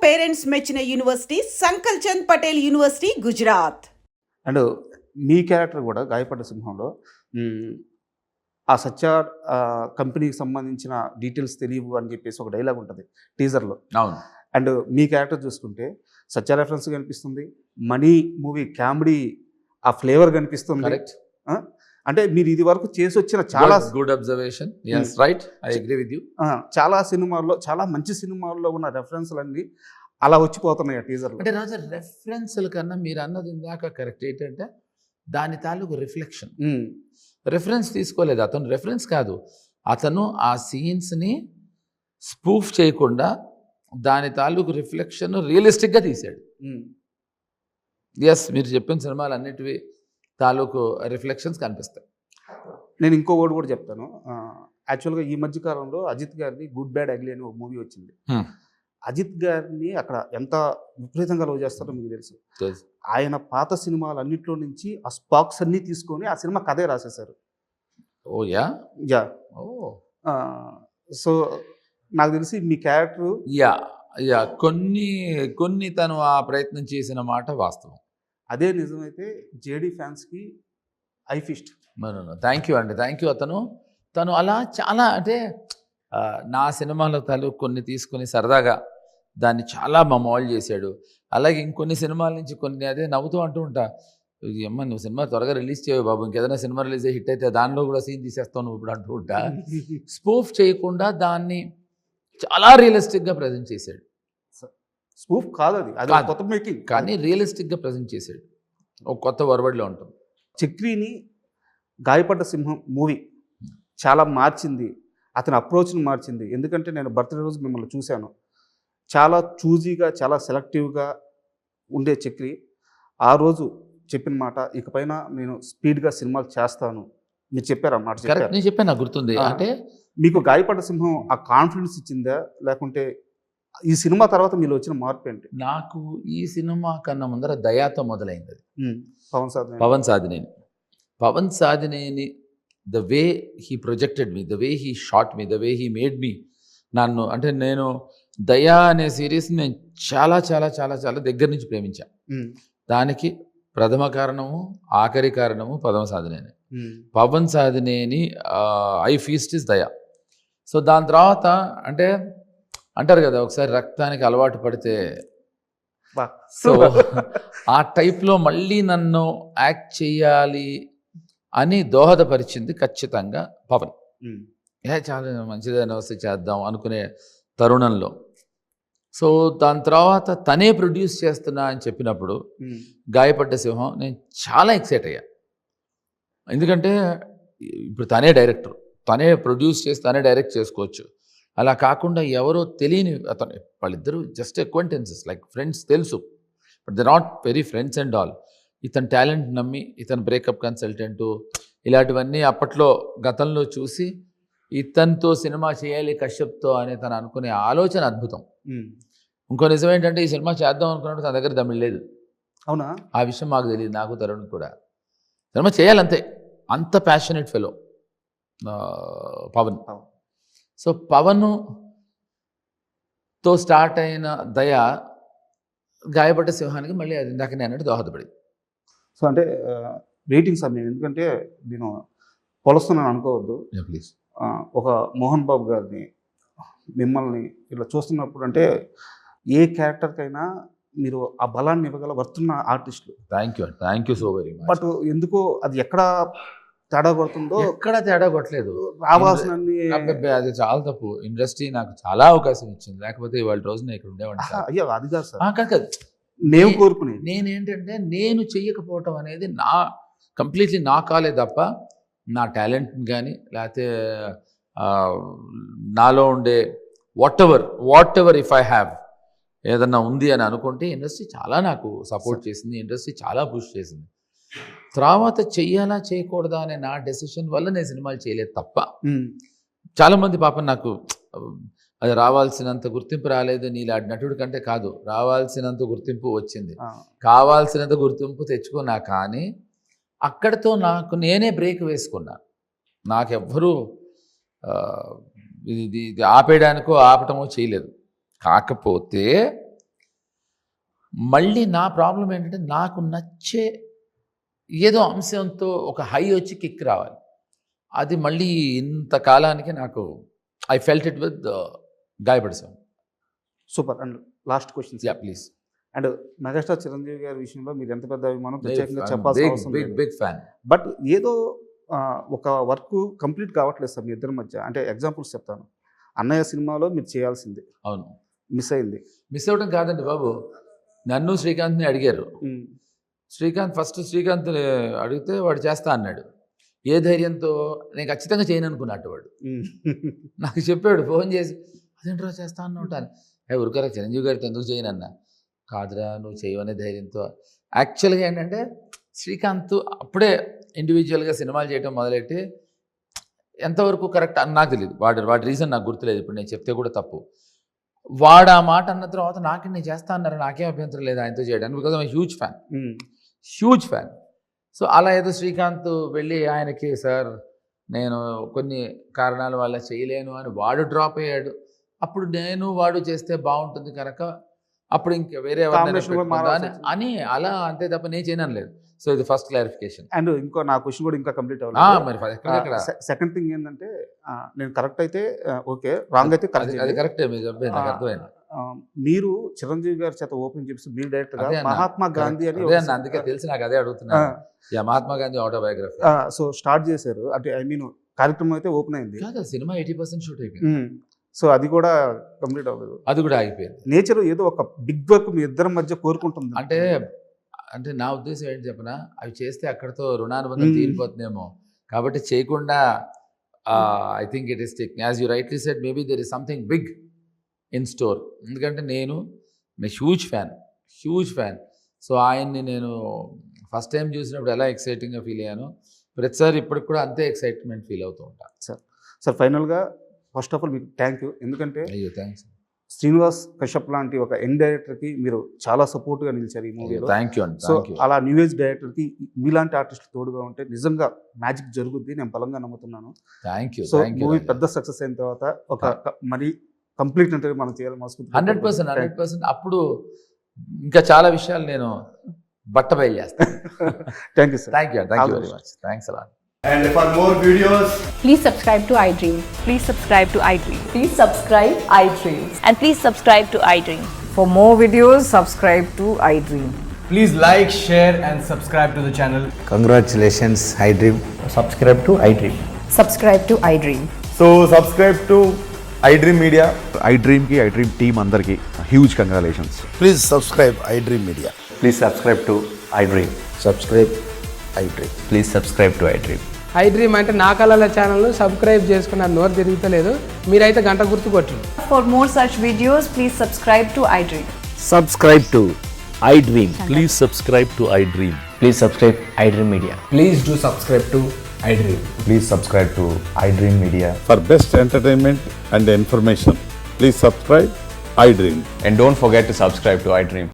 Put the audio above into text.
Parents మెచ్చిన university Sankal Chand Patel university Gujarat. And మీ character కూడా గాయపడ్డ సింహంలో ఆ సత్య కంపెనీకి సంబంధించిన డీటెయిల్స్ తెలియవు అని చెప్పేసి ఒక డైలాగ్ ఉంటుంది టీజర్లో. అవును. అండ్ మీ క్యారెక్టర్ చూసుకుంటే సత్య రెఫరెన్స్ కనిపిస్తుంది, మనీ మూవీ కామెడీ ఆ ఫ్లేవర్ కనిపిస్తుంది. కరెక్ట్. అంటే మీరు ఇది వరకు చేసి వచ్చిన చాలా good observation. yes right, I agree with you. చాలా సినిమాల్లో, చాలా మంచి సినిమాల్లో ఉన్న రెఫరెన్స్లన్నీ అలా వచ్చిపోతున్నాయి ఆ టీజర్లో. అంటే రాజా రెఫరెన్స్ల కన్నా మీరు అన్నది ఇందాక కరెక్ట్. ఏంటంటే దాని తాలూకు రిఫ్లెక్షన్. రెఫరెన్స్ తీసుకోలేదు అతను, రెఫరెన్స్ కాదు, అతను ఆ సీన్స్ని స్పూఫ్ చేయకుండా దాని తాలూకు రిఫ్లెక్షన్ రియలిస్టిక్గా తీశాడు. ఎస్, మీరు చెప్పిన సినిమాలు అన్నిటివి తాలూకు రిఫ్లెక్షన్స్ కనిపిస్తాయి. నేను ఇంకో వర్డ్ కూడా చెప్తాను. యాక్చువల్గా ఈ మధ్య కాలంలో అజిత్ గారిది గుడ్ బ్యాడ్ అగ్లీ అని ఒక మూవీ వచ్చింది. అజిత్ గారిని అక్కడ ఎంత విపరీతంగా లవ్ చేస్తారో మీకు తెలుసు. ఆయన పాత సినిమాలు అన్నింటిలో నుంచి ఆ స్పాక్స్ అన్నీ తీసుకొని ఆ సినిమా కథే రాసేశారు. ఓ యా యా. ఓ సో నాకు తెలిసి మీ క్యారెక్టర్ యా యా కొన్ని తను ఆ ప్రయత్నం చేసిన మాట వాస్తవం. అదే నిజమైతే జేడీ ఫ్యాన్స్కి ఐ ఫిస్ట్. థ్యాంక్ యూ అండి, థ్యాంక్ యూ. తను అలా చాలా అంటే నా సినిమాలో కొన్ని తీసుకొని సరదాగా దాన్ని చాలా మమోల్ చేశాడు. అలాగే ఇంకొన్ని సినిమాల నుంచి కొన్ని అదే నవ్వుతూ అంటూ ఉంటా, అమ్మ నువ్వు సినిమా త్వరగా రిలీజ్ చేయవు బాబు, ఇంకేదైనా సినిమా రిలీజ్ అయ్యి హిట్ అయితే దానిలో కూడా సీన్ తీసేస్తావు నువ్వు ఇప్పుడు అంటూ ఉంటా. స్పూఫ్ చేయకుండా దాన్ని చాలా రియలిస్టిక్గా ప్రజెంట్ చేశాడు. స్పూఫ్ కాదు అది, అది కొత్త మేకింగ్, కానీ రియలిస్టిక్గా ప్రజెంట్ చేశాడు. ఒక కొత్త వరవడిలో ఉంటుంది. చక్రిని గాయపడ్డ సింహం మూవీ చాలా మార్చింది, అతని అప్రోచ్ని మార్చింది. ఎందుకంటే నేను బర్త్డే రోజు మిమ్మల్ని చూశాను, చాలా చూజీగా, చాలా సెలెక్టివ్గా ఉండే చక్రి ఆ రోజు చెప్పిన మాట, ఇకపైన నేను స్పీడ్గా సినిమాలు చేస్తాను మీరు చెప్పారు అన్నమాట. నేను చెప్పాను, నాకు గుర్తుంది. అంటే మీకు గాయపడ్డ సింహం ఆ కాన్ఫిడెన్స్ ఇచ్చిందా, లేకుంటే ఈ సినిమా తర్వాత మీలో వచ్చిన మార్పు ఏంటి? నాకు ఈ సినిమా కన్నా ముందర దయాతో మొదలైంది. Pawan Sadhineni the way he projected me, the way he shot me, the way he made me. నన్ను అంటే నేను దయా అనే సిరీస్ని నేను చాలా చాలా చాలా చాలా దగ్గర నుంచి ప్రేమించాను. దానికి ప్రథమ కారణము, ఆఖరి కారణము Pawan Sadhineni. Pawan Sadhineni I feast is Daya. So దాని తర్వాత అంటే అంటారు కదా, ఒకసారి రక్తానికి అలవాటు పడితే, సో ఆ టైప్లో మళ్ళీ నన్ను యాక్ట్ చేయాలి అని దోహదపరిచింది ఖచ్చితంగా పవన్. చాలా మంచిదైనా వస్తే చేద్దాం అనుకునే తరుణంలో. సో దాని తర్వాత తనే ప్రొడ్యూస్ చేస్తున్నా అని చెప్పినప్పుడు గాయపడ్డ సింహం నేను చాలా ఎక్సైట్ అయ్యా. ఎందుకంటే ఇప్పుడు తనే డైరెక్టర్, తనే ప్రొడ్యూస్ చేసి తనే డైరెక్ట్ చేసుకోవచ్చు. అలా కాకుండా ఎవరో తెలియని అతను, వాళ్ళిద్దరూ జస్ట్ అక్వైంటెన్సెస్ లైక్ ఫ్రెండ్స్, తెలుసు but they not very friends and all. ఇతని టాలెంట్ నమ్మి, ఇతను బ్రేకప్ కన్సల్టెంటు ఇలాంటివన్నీ అప్పట్లో గతంలో చూసి ఇతనితో సినిమా చేయాలి కశ్యప్తో అని తను అనుకునే ఆలోచన అద్భుతం. ఇంకో నిజం ఏంటంటే ఈ సినిమా చేద్దాం అనుకున్నట్టు తన దగ్గర దమ్మిడి లేదు. అవునా? ఆ విషయం మాకు తెలియదు, నాకు తరుణ్ కూడా. సినిమా చేయాలంతే, అంత ప్యాషనేట్ ఫెలో పవన్. సో పవన్తో స్టార్ట్ అయిన దయ గాయపడ్డ సింహానికి మళ్ళీ అది ఇందాక నేను అన్నట్టు దోహదపడింది. సో అంటే వెయిటింగ్ సమయం, ఎందుకంటే నేను పొలుస్తున్నాను అనుకోవద్దు ప్లీజ్. ఒక మోహన్ బాబు గారిని, మిమ్మల్ని ఇలా చూస్తున్నప్పుడు అంటే ఏ క్యారెక్టర్కైనా మీరు ఆ బలాన్ని ఇవ్వగల వర్తున్న ఆర్టిస్టులు. Thank you so very much. But ఎందుకో అది ఎక్కడ తేడా కొడుతుందో, ఎక్కడ తేడా కొట్టలేదు, రావాల్సిన అది చాలా తప్పు. ఇండస్ట్రీ నాకు చాలా అవకాశం ఇచ్చింది, లేకపోతే ఇవాళ రోజున ఇక్కడ ఉండేవాడిని. అయ్యో అది కాదు సార్, కాదు మేము కోరుకునేది. నేనేంటంటే నేను చెయ్యకపోవటం అనేది కంప్లీట్లీ నా కాలే తప్ప, నా టాలెంట్ని కానీ లేకపోతే నాలో ఉండే what ever if I have ఏదన్నా ఉంది అని అనుకుంటే ఇండస్ట్రీ చాలా నాకు సపోర్ట్ చేసింది, ఇండస్ట్రీ చాలా పుష్ చేసింది. తర్వాత చెయ్యాలా చేయకూడదా అనే నా డెసిషన్ వల్ల నేను సినిమాలు చేయలేదు తప్ప, చాలామంది పాపం నాకు అది రావాల్సినంత గుర్తింపు రాలేదు, నీలాంటి నటుడి కంటే కాదు, రావాల్సినంత గుర్తింపు వచ్చింది, కావాల్సినంత గుర్తింపు తెచ్చుకున్నా. కానీ అక్కడితో నాకు నేనే బ్రేక్ వేసుకున్నా. నాకెవ్వరూ ఇది ఆపేయడానికో ఆపటమో చేయలేదు. కాకపోతే మళ్ళీ నా ప్రాబ్లం ఏంటంటే నాకు నచ్చే ఏదో అంశంతో ఒక హై వచ్చి కిక్ రావాలి. అది మళ్ళీ ఇంతకాలానికి నాకు ఐ ఫెల్ట్ ఇట్ విత్ గాయపడిసాం. Super. And last question yeah please. And megastar Chiranjeevi గారి విషయంలో మీరు ఎంత పెద్ద అభిమానం ప్రత్యేకంగా చెప్పాల్సిన అవసరం లేదు. Big fan. బట్ ఏదో ఒక వర్క్ కంప్లీట్ కావట్లేదు సార్ మీ ఇద్దరి మధ్య. అంటే ఎగ్జాంపుల్స్ చెప్తాను. అన్నయ్య సినిమాలో మీరు చేయాల్సింది అవును, మిస్ అయింది. మిస్ అవ్వడం కాదండి బాబు, నన్ను శ్రీకాంత్ని అడిగారు. శ్రీకాంత్ అడిగితే వాడు చేస్తా అన్నాడు. ఏ ధైర్యంతో? నేను ఖచ్చితంగా చేయను అనుకున్నట్టు వాడు నాకు చెప్పాడు ఫోన్ చేసి, అదేంట్రా చేస్తా అన్నట్టు. ఊరికరా చిరంజీవి గారితో ఎందుకు చేయనన్నా. కాదురా నువ్వు చేయవనే ధైర్యంతో. యాక్చువల్గా ఏంటంటే శ్రీకాంత్ అప్పుడే ఇండివిజువల్గా సినిమాలు చేయడం మొదలెట్టి ఎంతవరకు కరెక్ట్ అని నాకు తెలియదు. వాడి రీజన్ నాకు గుర్తులేదు. ఇప్పుడు నేను చెప్తే కూడా తప్పు. వాడు ఆ మాట అన్న తర్వాత నేను చేస్తా అన్నారు, నాకేం అభ్యంతరం లేదు ఆయనతో చేయడానికి. Because I'm huge fan. So అలా ఏదో శ్రీకాంత్ వెళ్ళి ఆయనకి, సార్ నేను కొన్ని కారణాల వల్ల చేయలేను అని వాడు డ్రాప్ అయ్యాడు. అప్పుడు వాడు చేస్తే బాగుంటుంది కనుక అప్పుడు ఇంకా వేరే అని అలా, అంతే తప్ప నేను చేయను లేదు. సో ఇది ఫస్ట్ క్లారిఫికేషన్. అండ్ ఇంకో నా క్వశ్చన్ కూడా ఇంకా కంప్లీట్ అవ్వాలి. మరి సెకండ్ థింగ్ ఏంటంటే నేను కరెక్ట్ అయితే ఓకే, రాంగ్ అయితే అది కరెక్టే. నాకు అర్థమైంది. మీరు చిరంజీవి గారి చేత ఓపెన్ చేసి మీరు డైరెక్టర్ గా మహాత్మా గాంధీ అని, అందుకే తెలిసి నాకు అదే అడుగుతున్నా. Mahatma Gandhi autobiography so start చేశారు. అంటే ఐ మీన్ కార్యక్రమం అయితే ఓపెన్ అయింది. సినిమా 80% షూట్ అయిపోయింది. సో అది కూడా కంప్లీట్ అవ్వలేదు. అది కూడా ఆగిపోయింది. నేచర్ ఏదో ఒక బిగ్ వర్క్ మీ ఇద్దరి మధ్య కోరుకుంటుంది. అంటే నా ఉద్దేశం ఏంటి చెప్పనా, అవి చేస్తే అక్కడతో రుణానుబంధం తీరిపోతుందేమో. కాబట్టి చేయకుండా I think it is taking, as you rightly said, maybe there is something big in store. ఎందుకంటే నేను హ్యూజ్ ఫ్యాన్. సో ఆయన్ని నేను ఫస్ట్ టైం చూసినప్పుడు ఎలా ఎక్సైటింగ్గా ఫీల్ అయ్యాను, ప్రతిసారి ఇప్పటికి కూడా అంతే ఎక్సైట్మెంట్ ఫీల్ అవుతూ ఉంటాను. సార్ ఫైనల్గా ఫస్ట్ ఆఫ్ ఆల్ మీకు థ్యాంక్ యూ. ఎందుకంటే అయ్యో థ్యాంక్స్. శ్రీనివాస్ కశ్యప్ లాంటి ఒక యంగ్ డైరెక్టర్కి మీరు చాలా సపోర్ట్గా నిలిచారు ఈ మూవీలో. థ్యాంక్ యూ అండి. సో అలా న్యూ ఏజ్ డైరెక్టర్కి మీలాంటి ఆర్టిస్టులు తోడుగా ఉంటే నిజంగా మ్యాజిక్ జరుగుద్ది, నేను బలంగా నమ్ముతున్నాను. Thank you. సో మూవీ పెద్ద సక్సెస్ అయిన తర్వాత ఒక మరి కంప్లీట్ అంటే మనం చేయాలి మనసు 100%. అప్పుడు ఇంకా చాలా విషయాలు నేను బయలు చేస్తాను. Thank you sir. Thank you very much. Thanks a lot. And for more videos, please subscribe to iDream. Please subscribe to iDream. Please subscribe iDream. And please subscribe to iDream. For more videos, subscribe to iDream. please like, share and subscribe to the channel. Congratulations, iDream. Subscribe to iDream. Subscribe to iDream. So subscribe to iDream Media. iDream ki iDream team andarki huge congratulations. Please subscribe iDream Media. Please subscribe to iDream. Subscribe iDream. Please subscribe to iDream. iDream అంటే నా కళల ఛానల్ను subscribe చేసుకున్న నోరు తిరుగుతలేదు, మీరైతే గంట గుర్తు కొట్టండి. For more such videos, please subscribe to iDream. Subscribe to iDream. Please subscribe to iDream. Please subscribe iDream Media. Please do subscribe to iDream. Please subscribe to iDream Media. For best entertainment and information, please subscribe iDream. And don't forget to subscribe to iDream.